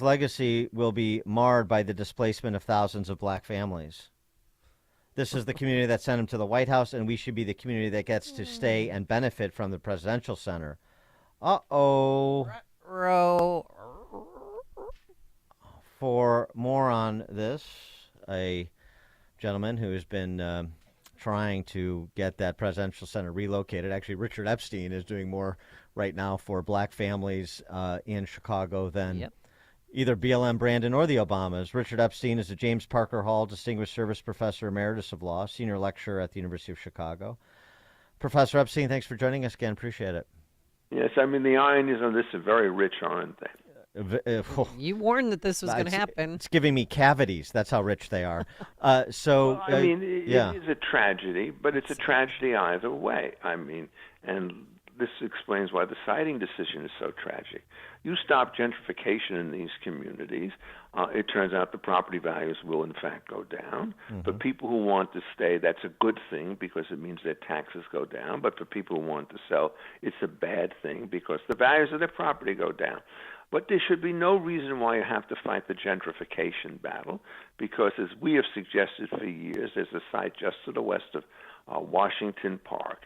legacy will be marred by the displacement of thousands of black families. This is the community that sent him to the White House, and we should be the community that gets to stay and benefit from the presidential center. Uh-oh. Row. For more on this, a gentleman who has been trying to get that presidential center relocated. Actually, Richard Epstein is doing more right now for black families in Chicago than Yep. either BLM Brandon or the Obamas. Richard Epstein is a James Parker Hall Distinguished Service Professor Emeritus of Law, Senior Lecturer at the University of Chicago. Professor Epstein, thanks for joining us again. Appreciate it. Yes, I mean, the ironies of this are very rich, aren't they? You warned that this was going to It's- happen. It's giving me cavities. That's how rich they are. Well, I mean, it yeah. is a tragedy, but it's a tragedy either way. I mean, and this explains why the siting decision is so tragic. You stop gentrification in these communities, it turns out the property values will in fact go down. For people who want to stay, that's a good thing because it means their taxes go down. But for people who want to sell, it's a bad thing because the values of their property go down. But there should be no reason why you have to fight the gentrification battle, because as we have suggested for years, there's a site just to the west of Washington Park,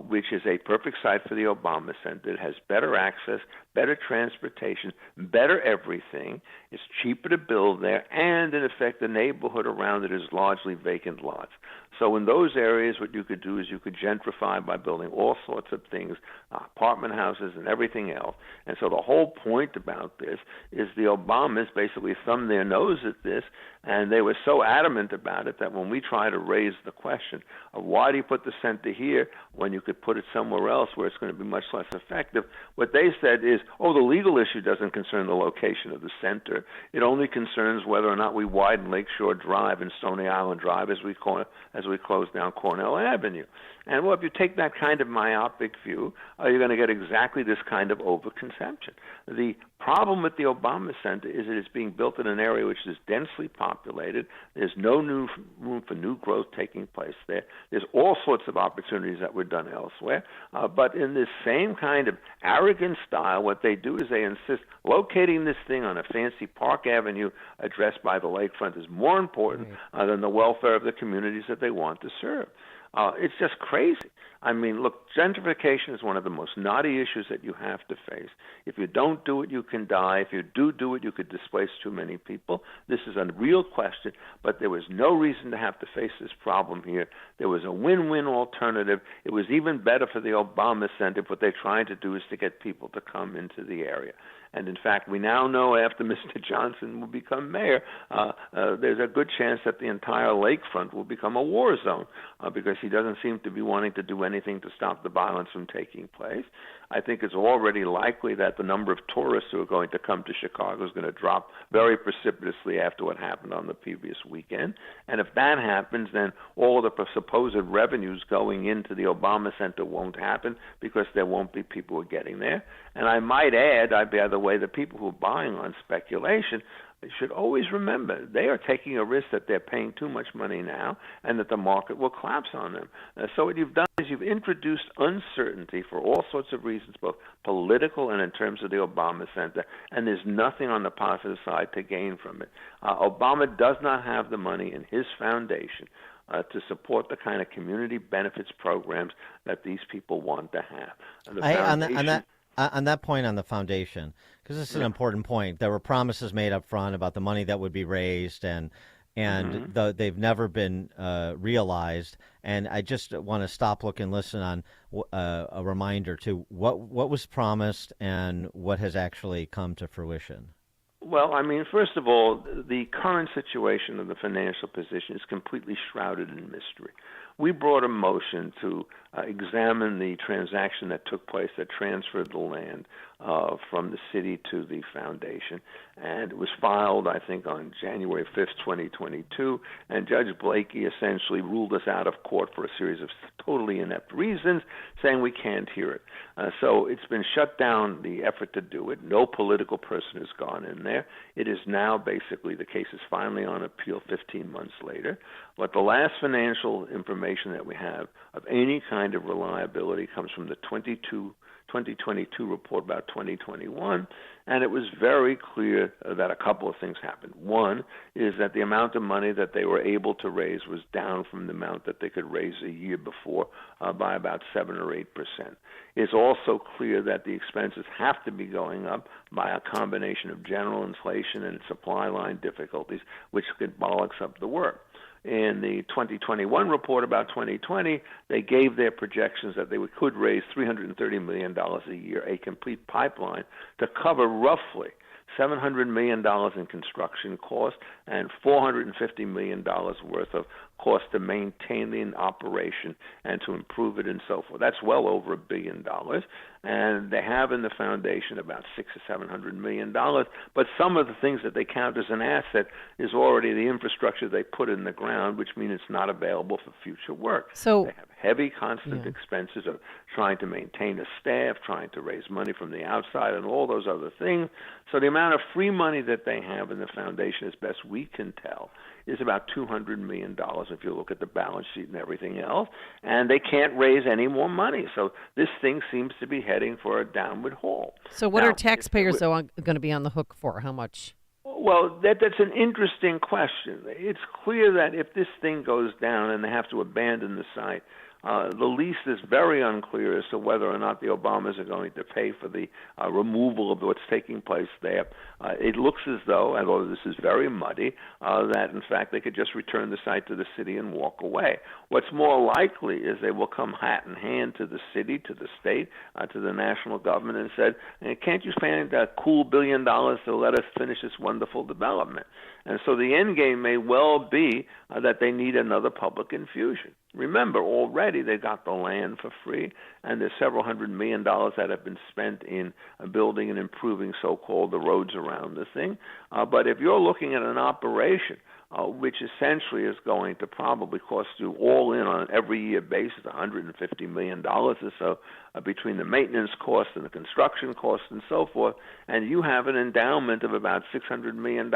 which is a perfect site for the Obama Center. It has better access, better transportation, better everything. It's cheaper to build there, and in effect, the neighborhood around it is largely vacant lots. So in those areas, what you could do is you could gentrify by building all sorts of things, apartment houses and everything else. And so the whole point about this is the Obamas basically thumbed their nose at this, and they were so adamant about it that when we try to raise the question of why do you put the center here when you could put it somewhere else where it's going to be much less effective, what they said is, oh, the legal issue doesn't concern the location of the center. It only concerns whether or not we widen Lakeshore Drive and Stony Island Drive as we close down Cornell Avenue. And well, if you take that kind of myopic view, you're going to get exactly this kind of overconsumption. The problem with the Obama Center is that it's being built in an area which is densely populated. There's no new room for new growth taking place there. There's all sorts of opportunities that were done elsewhere. But in this same kind of arrogant style, what they do is they insist locating this thing on a fancy Park Avenue addressed by the lakefront is more important than the welfare of the communities that they want to serve. It's just crazy. I mean, look, gentrification is one of the most knotty issues that you have to face. If you don't do it, you can die. If you do it, you could displace too many people. This is a real question, but there was no reason to have to face this problem here. There was a win-win alternative. It was even better for the Obama Center. What they're trying to do is to get people to come into the area. And in fact, we now know after Mr. Johnson will become mayor, there's a good chance that the entire lakefront will become a war zone because he doesn't seem to be wanting to do anything to stop the violence from taking place. I think it's already likely that the number of tourists who are going to come to Chicago is going to drop very precipitously after what happened on the previous weekend. And if that happens, then all the supposed revenues going into the Obama Center won't happen because there won't be people who are getting there. And I might add, by the way, the people who are buying on speculation should always remember they are taking a risk that they're paying too much money now and that the market will collapse on them. So what you've done is you've introduced uncertainty for all sorts of reasons, both political and in terms of the Obama Center, and there's nothing on the positive side to gain from it. Obama does not have the money in his foundation to support the kind of community benefits programs that these people want to have. On that point on the foundation, because this is an important point, there were promises made up front about the money that would be raised, and they've never been realized. And I just want to stop, look, and listen on a reminder to what was promised and what has actually come to fruition. Well, I mean, first of all, the current situation of the financial position is completely shrouded in mystery. We brought a motion to examine the transaction that took place that transferred the land from the city to the foundation. And it was filed, I think, on January 5th, 2022. And Judge Blakey essentially ruled us out of court for a series of totally inept reasons, saying we can't hear it. So it's been shut down, the effort to do it. No political person has gone in there. It is now basically, the case is finally on appeal 15 months later. But the last financial information that we have of any kind of reliability comes from the 22 2022 report about 2021, and it was very clear that a couple of things happened. One is that the amount of money that they were able to raise was down from the amount that they could raise a year before by about 7 or 8%. It's also clear that the expenses have to be going up by a combination of general inflation and supply line difficulties, which could bollocks up the work. In the 2021 report about 2020, they gave their projections that they could raise $330 million a year, a complete pipeline to cover roughly $700 million in construction costs and $450 million worth of cost to maintain the operation and to improve it and so forth. That's well over $1 billion. And they have in the foundation about $600 or $700 million. But some of the things that they count as an asset is already the infrastructure they put in the ground, which means it's not available for future work. So they have heavy constant expenses of trying to maintain a staff, trying to raise money from the outside, and all those other things. So the amount of free money that they have in the foundation, as best we can tell, is about $200 million if you look at the balance sheet and everything else, and they can't raise any more money. So this thing seems to be heading for a downward haul. So what are taxpayers going to be on the hook for? How much? Well, that's an interesting question. It's clear that if this thing goes down and they have to abandon the site, the lease is very unclear as to whether or not the Obamas are going to pay for the removal of what's taking place there. It looks as though, although this is very muddy, that in fact they could just return the site to the city and walk away. What's more likely is they will come hat in hand to the city, to the state, to the national government and said, can't you spend a cool $1 billion to let us finish this wonderful development? And so the end game may well be that they need another public infusion. Remember, already they got the land for free, and there's several $100 million that have been spent in building and improving so-called the roads around the thing. But if you're looking at an operation which essentially is going to probably cost you all in on an every year basis $150 million or so between the maintenance costs and the construction costs and so forth, and you have an endowment of about $600 million,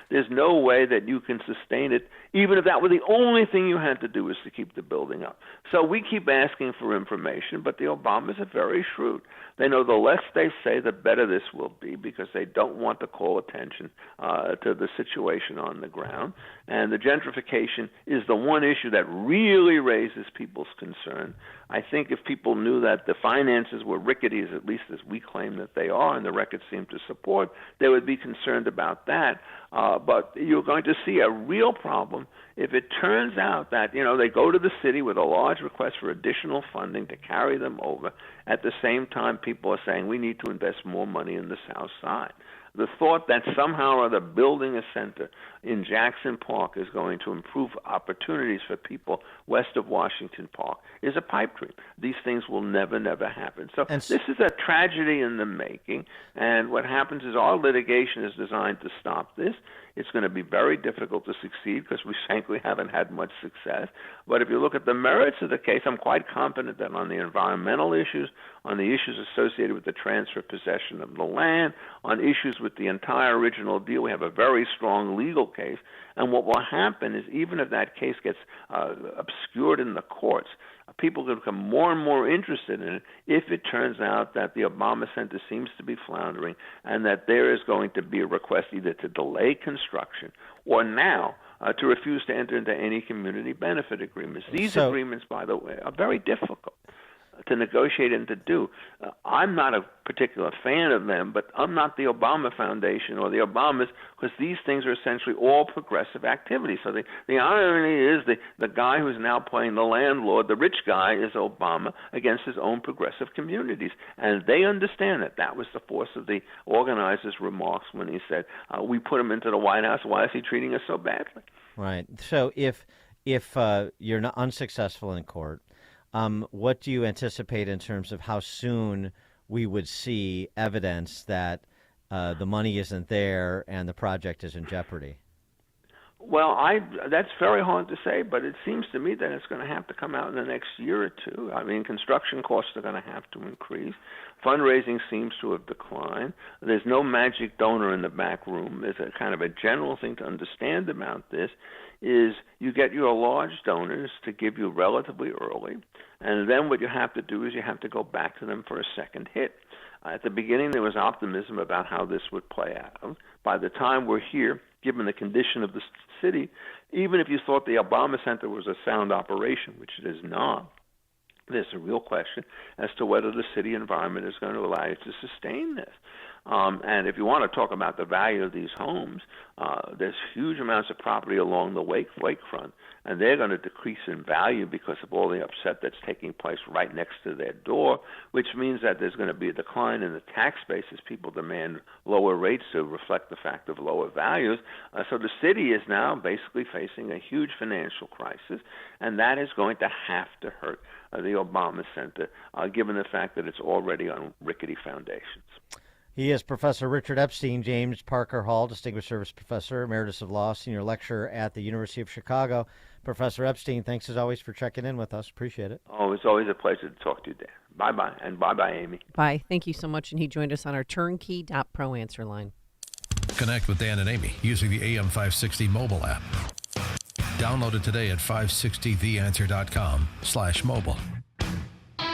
there's no way that you can sustain it, even if that were the only thing you had to do is to keep the building up. So we keep asking for information, but the Obamas are very shrewd. They know the less they say, the better this will be, because they don't want to call attention to the situation on the ground. And the gentrification is the one issue that really raises people's concern. I think if people knew that the finances were rickety, at least as we claim that they are, and the records seem to support, they would be concerned about that. But you're going to see a real problem if it turns out that, they go to the city with a large request for additional funding to carry them over. At the same time, people are saying we need to invest more money in the South Side. The thought that somehow or other building a center in Jackson Park is going to improve opportunities for people west of Washington Park is a pipe dream. These things will never, never happen. So this is a tragedy in the making, and what happens is our litigation is designed to stop this. It's going to be very difficult to succeed because we frankly haven't had much success. But if you look at the merits of the case, I'm quite confident that on the environmental issues, on the issues associated with the transfer possession of the land, on issues with the entire original deal, we have a very strong legal case. And what will happen is even if that case gets obscured in the courts, people will become more and more interested in it if it turns out that the Obama Center seems to be floundering and that there is going to be a request either to delay construction or now to refuse to enter into any community benefit agreements. These agreements, by the way, are very difficult to negotiate and to do. I'm not a particular fan of them, but I'm not the Obama Foundation or the Obamas, because these things are essentially all progressive activities. So the irony is the guy who's now playing the landlord, the rich guy, is Obama against his own progressive communities. And they understand that. That was the force of the organizer's remarks when he said, we put him into the White House. Why is he treating us so badly? Right. So if you're not unsuccessful in court, what do you anticipate in terms of how soon we would see evidence that the money isn't there and the project is in jeopardy? Well, that's very hard to say, but it seems to me that it's going to have to come out in the next year or two. I mean, construction costs are going to have to increase. Fundraising seems to have declined. There's no magic donor in the back room. There's a kind of a general thing to understand about this is you get your large donors to give you relatively early, and then what you have to do is you have to go back to them for a second hit. At the beginning, there was optimism about how this would play out. By the time we're here, given the condition of the city, even if you thought the Obama Center was a sound operation, which it is not, there's a real question as to whether the city environment is going to allow you to sustain this. And if you want to talk about the value of these homes, there's huge amounts of property along the lakefront, and they're going to decrease in value because of all the upset that's taking place right next to their door, which means that there's going to be a decline in the tax base as people demand lower rates to reflect the fact of lower values. So the city is now basically facing a huge financial crisis, and that is going to have to hurt the Obama Center, given the fact that it's already on rickety foundations. He is Professor Richard Epstein, James Parker Hall, Distinguished Service Professor, Emeritus of Law, Senior Lecturer at the University of Chicago. Professor Epstein, thanks as always for checking in with us. Appreciate it. Oh, it's always a pleasure to talk to you, Dan. Bye-bye, and bye-bye, Amy. Bye. Thank you so much. And he joined us on our turnkey.pro answer line. Connect with Dan and Amy using the AM 560 mobile app. Download it today at 560theanswer.com/mobile.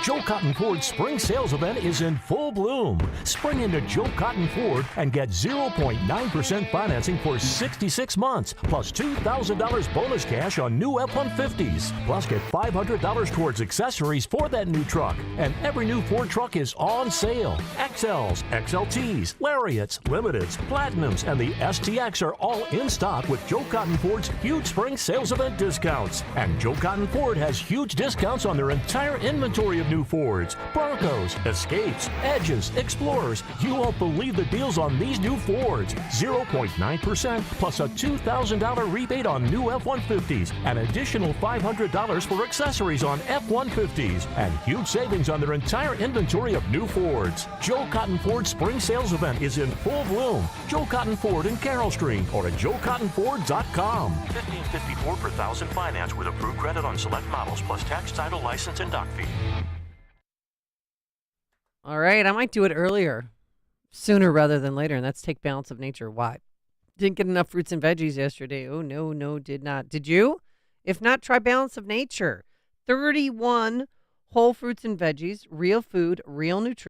Joe Cotton Ford's spring sales event is in full bloom. Spring into Joe Cotton Ford and get 0.9% financing for 66 months, plus $2,000 bonus cash on new F-150s. Plus get $500 towards accessories for that new truck. And every new Ford truck is on sale. XLs, XLTs, Lariats, Limiteds, Platinums, and the STX are all in stock with Joe Cotton Ford's huge spring sales event discounts. And Joe Cotton Ford has huge discounts on their entire inventory of new Fords, Broncos, Escapes, Edges, Explorers. You won't believe the deals on these new Fords. 0.9% plus a $2,000 rebate on new F-150s. An additional $500 for accessories on F-150s. And huge savings on their entire inventory of new Fords. Joe Cotton Ford's spring sales event is in full bloom. Joe Cotton Ford in Carroll Street or at joecottonford.com. $1,554 per thousand finance with approved credit on select models plus tax, title, license, and doc fee. All right, I might do it earlier, sooner rather than later, and that's take Balance of Nature. Why? Didn't get enough fruits and veggies yesterday. Oh, no, did not. Did you? If not, try Balance of Nature. 31 whole fruits and veggies, real food, real nutrition.